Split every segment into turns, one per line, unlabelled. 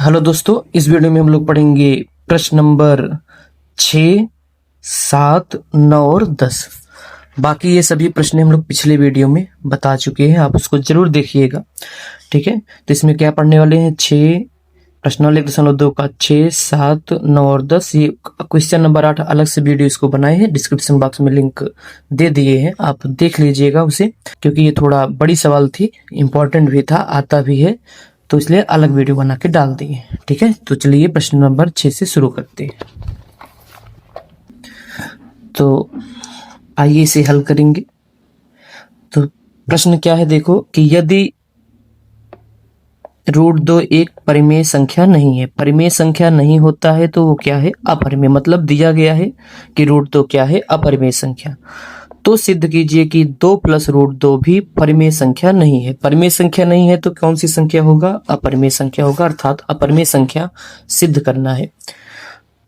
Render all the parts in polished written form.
Hello दोस्तों, इस video में हम लोग पढ़ेंगे प्रश्न नंबर 6, 7, 9 और 10। बाकी ये सभी प्रश्न हम लोग पिछले वीडियो में बता चुके हैं, आप उसको जरूर देखिएगा। ठीक है, तो इसमें क्या पढ़ने वाले हैं? 6 प्रश्न 1.2 का 6, 7, 9 और 10। ये क्वेश्चन नंबर 8 अलग से वीडियो इसको बनाए हैं, डिस्क्रिप्शन बॉक्स में लिंक दे दिए हैं, आप देख लीजिएगा उसे, क्योंकि ये थोड़ा बड़ी सवाल थी, इंपॉर्टेंट भी था, आता भी है, तो इसलिए अलग वीडियो बना के डाल दिए। ठीक है, तो चलिए प्रश्न नंबर 6 से शुरू करते हैं। तो आइए इसे हल करेंगे। तो प्रश्न क्या है, देखो कि यदि √2 एक परिमेय संख्या नहीं है, परिमेय संख्या नहीं होता है तो वो क्या है? अपरिमेय। मतलब दिया गया है कि √2 क्या है? अपरिमेय संख्या। तो सिद्ध कीजिए कि 2 + √2 भी परिमेय संख्या नहीं है। परिमेय संख्या नहीं है तो कौन सी संख्या होगा? अपरिमेय संख्या होगा, अर्थात अपरिमेय संख्या सिद्ध करना है।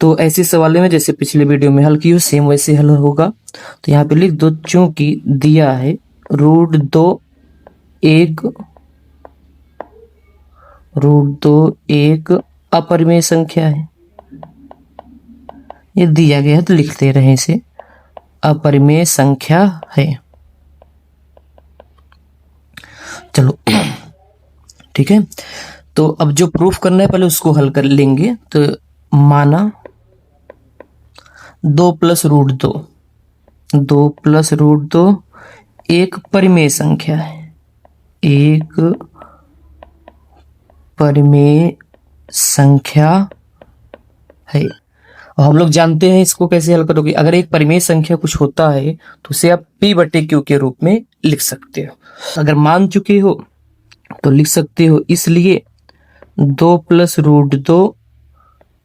तो ऐसे सवालों में जैसे पिछले वीडियो में हल किया सेम वैसे हल होगा। तो यहाँ पे लिख दो, चूंकि दिया है √2 एक अपरिमेय संख्या है। ये दिया गया है तो लिखते रहे इसे, अपरिमेय संख्या है। चलो ठीक है, तो अब जो प्रूफ करना है पहले उसको हल कर लेंगे। तो माना 2 + √2 एक परिमेय संख्या है, एक परिमेय संख्या है। और हम लोग जानते हैं इसको कैसे हल करोगे। अगर एक परिमेय संख्या कुछ होता है तो उसे आप P/Q के रूप में लिख सकते हो। अगर मान चुके हो तो लिख सकते हो, इसलिए 2 + √2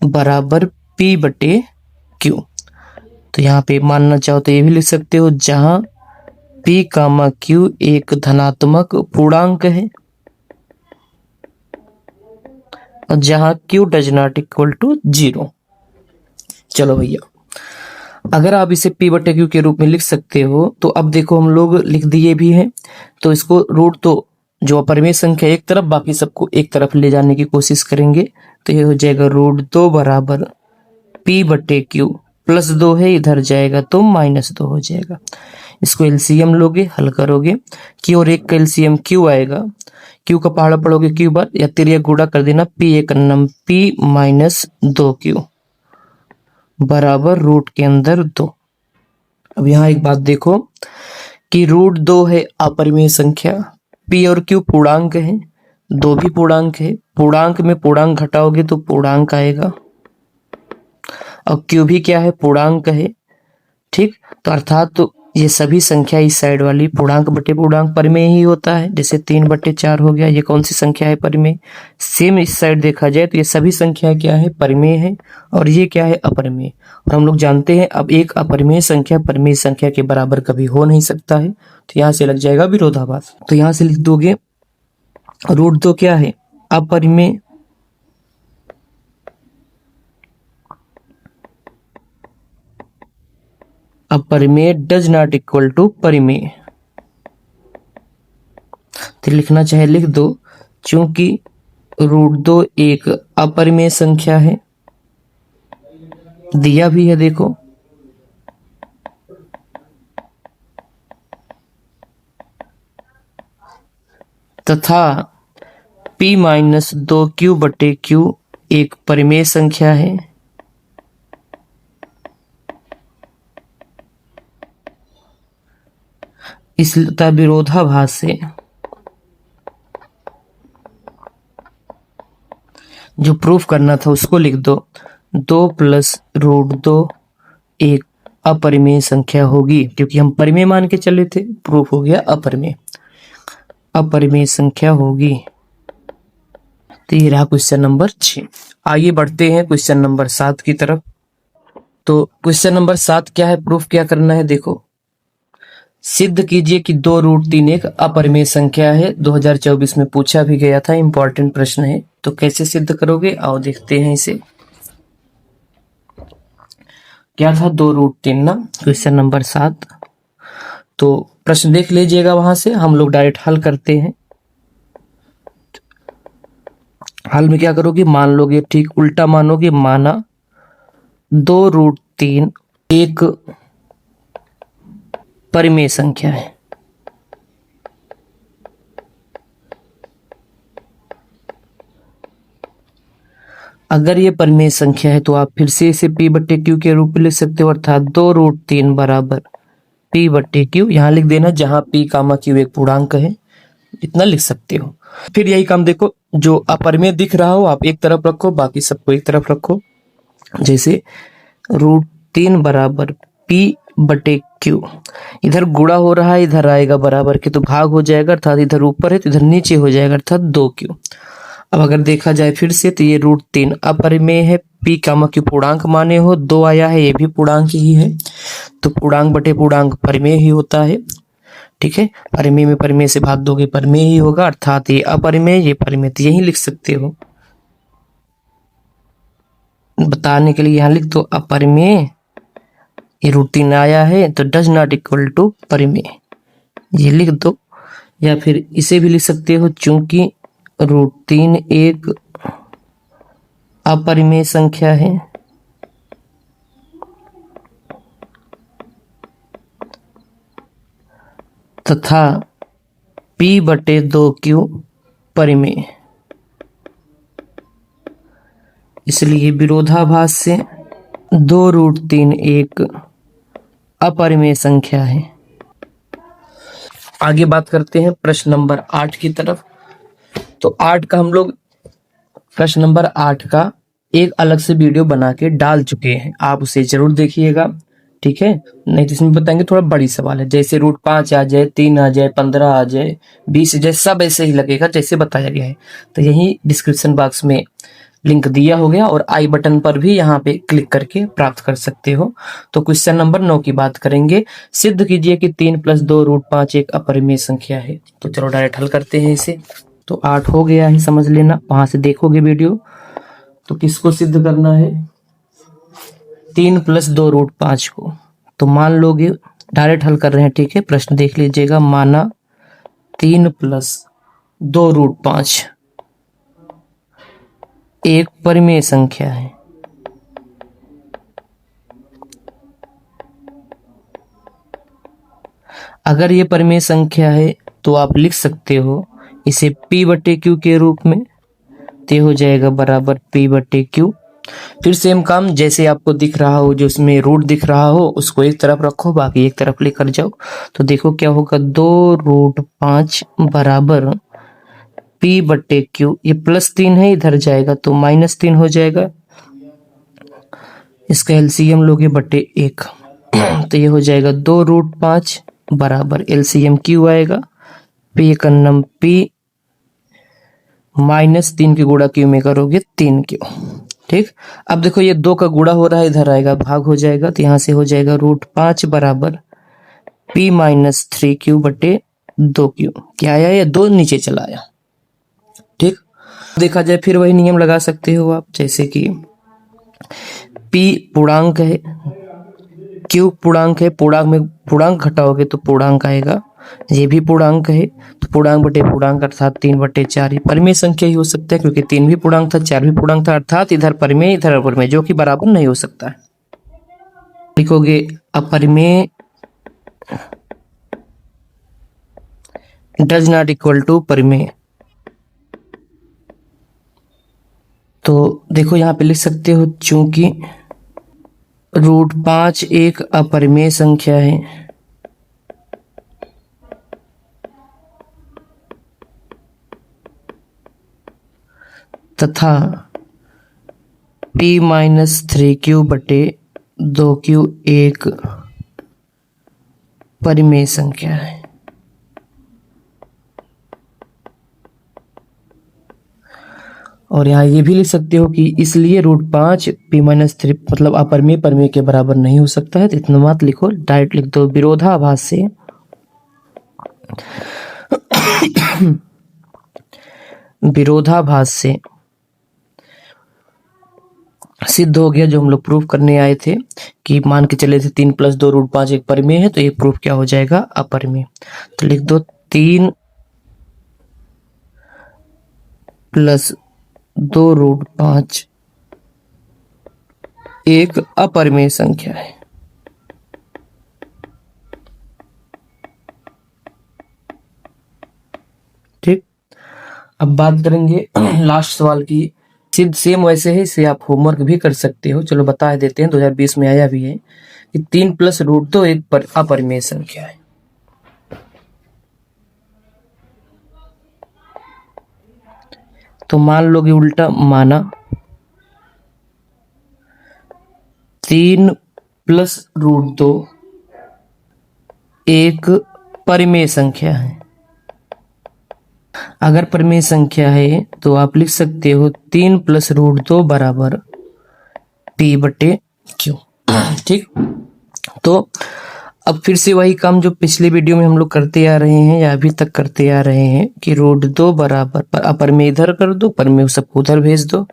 बराबर P/Q। तो यहाँ पे मानना चाहो तो ये भी लिख सकते हो, जहां P, Q एक धनात्मक पूर्णांक है और जहां Q does not equal to 0। चलो भैया, अगर आप इसे P/Q के रूप में लिख सकते हो तो अब देखो हम लोग लिख दिए भी हैं। तो इसको √2 जो अपरिमेय संख्या एक तरफ, बाकी सबको एक तरफ ले जाने की कोशिश करेंगे। तो ये हो जाएगा √2 बराबर P/Q, +2 है इधर जाएगा तो -2 हो जाएगा। इसको एलसीएम लोगे, हल करोगे, Q और 1 का एलसीएम Q आएगा। Q का पहाड़ा पढ़ोगे Q बार, या तिरिया गुणा कर देना, P1 P -2Q बराबर रूट के अंदर 2। अब यहाँ एक बात देखो कि √2 है अपरिमेय संख्या, P और Q पूर्णांक है, 2 भी पूर्णांक है, पूर्णांक में पूर्णांक घटाओगे तो पूर्णांक आएगा, और Q भी क्या है? पूर्णांक है। ठीक, तो अर्थात तो ये सभी संख्या इस साइड वाली पूर्णांक बटे पूर्णांक परिमेय ही होता है। जैसे 3/4 हो गया, ये कौन सी संख्या है? परिमेय। सेम इस साइड देखा जाए तो ये सभी संख्या क्या है? परिमेय है, और ये क्या है? अपरिमेय। और हम लोग जानते हैं अब एक अपरिमेय संख्या परिमेय संख्या के बराबर कभी हो नहीं सकता है, तो यहाँ से लग जाएगा विरोधाभास। तो यहाँ से लिख दोगे √2 क्या है? अपरिमेय। अपरिमेय डज नॉट इक्वल टू परिमेय। तो लिखना चाहे लिख दो, चूंकि √2 एक अपरिमेय संख्या है, दिया भी है देखो, तथा P -2Q/Q एक परिमेय संख्या है, इसलिए विरोधाभास से जो प्रूफ करना था उसको लिख दो, 2 + √2 एक अपरिमेय संख्या होगी, क्योंकि हम परिमेय मान के चले थे, प्रूफ हो गया अपरिमेय, अपरिमेय संख्या होगी। तो ये रहा क्वेश्चन नंबर 6। आइए बढ़ते हैं क्वेश्चन नंबर 7 की तरफ। तो क्वेश्चन नंबर 7 क्या है? प्रूफ क्या करना है? देखो, सिद्ध कीजिए कि 2√3 एक अपरिमेय संख्या है। 2024 में पूछा भी गया था, इंपॉर्टेंट प्रश्न है। तो कैसे सिद्ध करोगे, आओ देखते हैं इसे। क्या था? 2√3 ना, क्वेश्चन नंबर 7। तो प्रश्न देख लीजिएगा, वहां से हम लोग डायरेक्ट हल करते हैं। हल में क्या करोगे, मान लोगे, ठीक उल्टा मानोगे, माना 2√3 एक परिमेय संख्या है। अगर ये परिमेय संख्या है तो आप फिर से इसे p बट्टे क्यू के रूप में लिख सकते हो, अर्थात 2√3 बराबर p बट्टे क्यू। यहाँ लिख देना, जहां p कामा क्यू एक पूर्णांक है, इतना लिख सकते हो। फिर यही काम देखो, जो अपरिमेय दिख रहा हो आप एक तरफ रखो, बाकी सबको एक तरफ रखो। जैसे √3 बराबर p बटे क्यू, इधर गुणा हो रहा है, इधर आएगा बराबर के तो भाग हो जाएगा, अर्थात इधर ऊपर है तो इधर नीचे हो जाएगा, अर्थात 2q। अब अगर देखा जाए फिर से तो ये √3 अपरिमेय है, p कामा क्यू पूर्णांक माने हो, 2 आया है, ये भी पूर्णांक ही है, तो पूर्णांक बटे पूर्णांक परिमेय ही होता है। ठीक है, परिमेय में परिमेय से भाग दोगे परिमेय ही होगा, अर्थात ये अपरिमेय ये परिमेय, तो यही लिख सकते हो। बताने के लिए यहाँ लिख दो अपरिमेय, ये √3 आया है तो डज नॉट इक्वल टू परिमेय, ये लिख दो। या फिर इसे भी लिख सकते हो, चूंकि √3 एक अपरिमेय संख्या है तथा p बटे 2q परिमेय, इसलिए विरोधाभास से 2√3 एक अपरिमेय संख्या है। आगे बात करते हैं प्रश्न नंबर 8 की तरफ। तो 8 का हम लोग, प्रश्न नंबर 8 का एक अलग से वीडियो बना के डाल चुके हैं, आप उसे जरूर देखिएगा। ठीक है, नहीं तो इसमें बताएंगे थोड़ा बड़ी सवाल है, जैसे √5 आ जाए, 3 आ जाए, 15 आ जाए, 20 आ जाए, सब ऐसे ही लगेगा जैसे बताया गया है। तो यही डिस्क्रिप्शन बॉक्स में लिंक दिया हो गया, और आई बटन पर भी यहाँ पे क्लिक करके प्राप्त कर सकते हो। तो क्वेश्चन नंबर 9 की बात करेंगे। सिद्ध कीजिए कि 3 + 2√5 एक अपरिमेय संख्या है। तो चलो डायरेक्ट हल करते हैं इसे। तो 8 हो गया है, समझ लेना, वहां से देखोगे वीडियो। तो किसको सिद्ध करना है, 3 + 2√5 को। तो मान लोगे, डायरेक्ट हल कर रहे हैं, ठीक है, प्रश्न देख लीजिएगा। माना 3 + 2√5 एक परिमेय संख्या है। अगर ये परिमेय संख्या है तो आप लिख सकते हो इसे p बटे क्यू के रूप में, ते हो जाएगा बराबर p बटे क्यू। फिर सेम काम, जैसे आपको दिख रहा हो, जो इसमें रूट दिख रहा हो उसको एक तरफ रखो, बाकी एक तरफ लेकर जाओ। तो देखो क्या होगा, 2√5 बराबर p बटे क्यू, ये +3 है, इधर जाएगा तो -3 हो जाएगा, इसका एलसीएम लोगे बटे 1 तो ये हो जाएगा 2√5 बराबर एलसीएम क्यू आएगा, p का नम p -3 के गुणा क्यू में करोगे 3q। ठीक, अब देखो ये 2 का गुणा हो रहा है, इधर आएगा भाग हो जाएगा, तो यहां से हो जाएगा √5 बराबर p - 3q बटे 2q। क्या आया, ये 2 नीचे चला आया। ठीक, देखा जाए फिर वही नियम लगा सकते हो आप, जैसे कि p पूर्णांक है, q पूर्णांक है, पूर्णांक में पूर्णांक घटाओगे तो पूर्णांक आएगा, ये भी पूर्णांक है, तो पूर्णांक बटे पूर्णांक अर्थात 3/4 ही परिमेय संख्या ही हो सकता है, क्योंकि 3 भी पूर्णांक था, 4 भी पूर्णांक था, अर्थात इधर परिमेय इधर अपरिमेय, जो कि बराबर नहीं हो सकता है। लिखोगे अपरिमेय डज नॉट इक्वल टू परिमेय। तो देखो यहाँ पे लिख सकते हो, चूंकि √5 एक अपरिमेय संख्या है तथा p - 3q बटे 2q एक परिमेय संख्या है। और यहाँ ये भी लिख सकते हो कि इसलिए √5 p - 3 मतलब अपरिमेय परिमेय के बराबर नहीं हो सकता है, तो इतना मत लिखो, डायरेक्ट लिख दो विरोधाभास से विरोधाभास से सिद्ध हो गया, जो हम लोग प्रूफ करने आए थे कि मान के चले थे 3 + 2√5 एक परिमेय है, तो ये प्रूफ क्या हो जाएगा, अपरिमेय। तो लिख दो 3 + 2√5 एक अपरिमेय संख्या है। ठीक, अब बात करेंगे लास्ट सवाल की। सिर्फ सेम वैसे है, इसे आप होमवर्क भी कर सकते हो। चलो बता देते हैं, 2020 में आया भी है कि 3 + √2 एक अपरिमेय संख्या है। तो मान लो कि उल्टा माना 3 + √2 एक परिमेय संख्या है। अगर परिमेय संख्या है तो आप लिख सकते हो 3 + √2 बराबर P/Q। ठीक, तो अब फिर से वही काम जो पिछले वीडियो में हम लोग करते आ रहे हैं या अभी तक करते आ रहे हैं कि √2 बराबर अपरिमेय इधर कर दो, परिमेय सबको उधर भेज दो,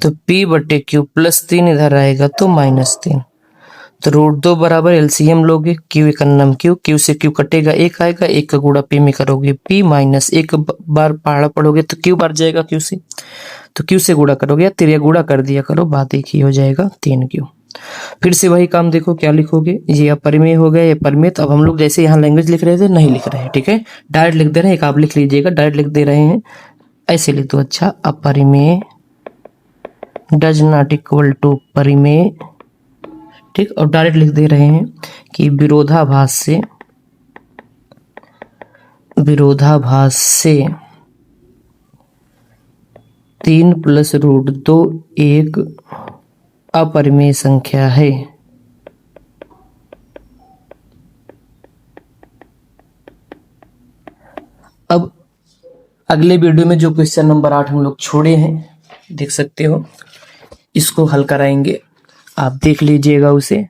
तो P/Q +3 इधर आएगा तो -3। तो √2 बराबर एलसीएम लोगे, क्यू एक अन्नम क्यू से क्यू कटेगा, एक आएगा, एक का गुणा पी में करोगे पी माइनस एक बार पहाड़ा पढ़ोगे तो क्यू बार जाएगा क्यू से, तो क्यू से गुणा करोगे या तिरिया गुणा कर दिया करो, बात एक ही हो जाएगा 3Q। फिर से वही काम देखो क्या लिखोगे, ये अपरिमेय हो गया, ये परिमेय। तो अब हम लोग जैसे यहाँ लैंग्वेज लिख रहे थे नहीं लिख रहे हैं, ठीक है, डायरेक्ट लिख दे रहे हैं। एक आप लिख लीजिएगा, डायरेक्ट लिख दे रहे हैं, ऐसे लिख दो। अच्छा, अपरिमेय डज नॉट इक्वल टू परिमेय। ठीक, और डायरेक्ट लिख दे रहे हैं कि विरोधाभास से 3 + √2 एक अपरिमेय संख्या है। अब अगले वीडियो में जो क्वेश्चन नंबर 8 हम लोग छोड़े हैं, देख सकते हो, इसको हल कराएंगे, आप देख लीजिएगा उसे।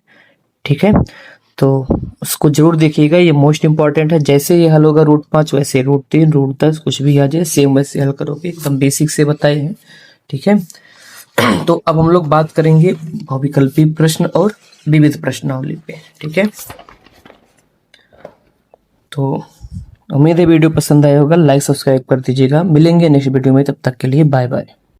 ठीक है, तो उसको जरूर देखिएगा, ये मोस्ट इंपॉर्टेंट है। जैसे ये हल होगा √5 वैसे √3 √10 कुछ भी आ जाए सेम वैसे हल करोगे, एकदम बेसिक से बताए हैं। ठीक है, तो अब हम लोग बात करेंगे बहुविकल्पी प्रश्न और विविध प्रश्नावली पे। ठीक है, तो उम्मीद है वीडियो पसंद आया होगा, लाइक सब्सक्राइब कर दीजिएगा। मिलेंगे नेक्स्ट वीडियो में, तब तक के लिए बाय बाय।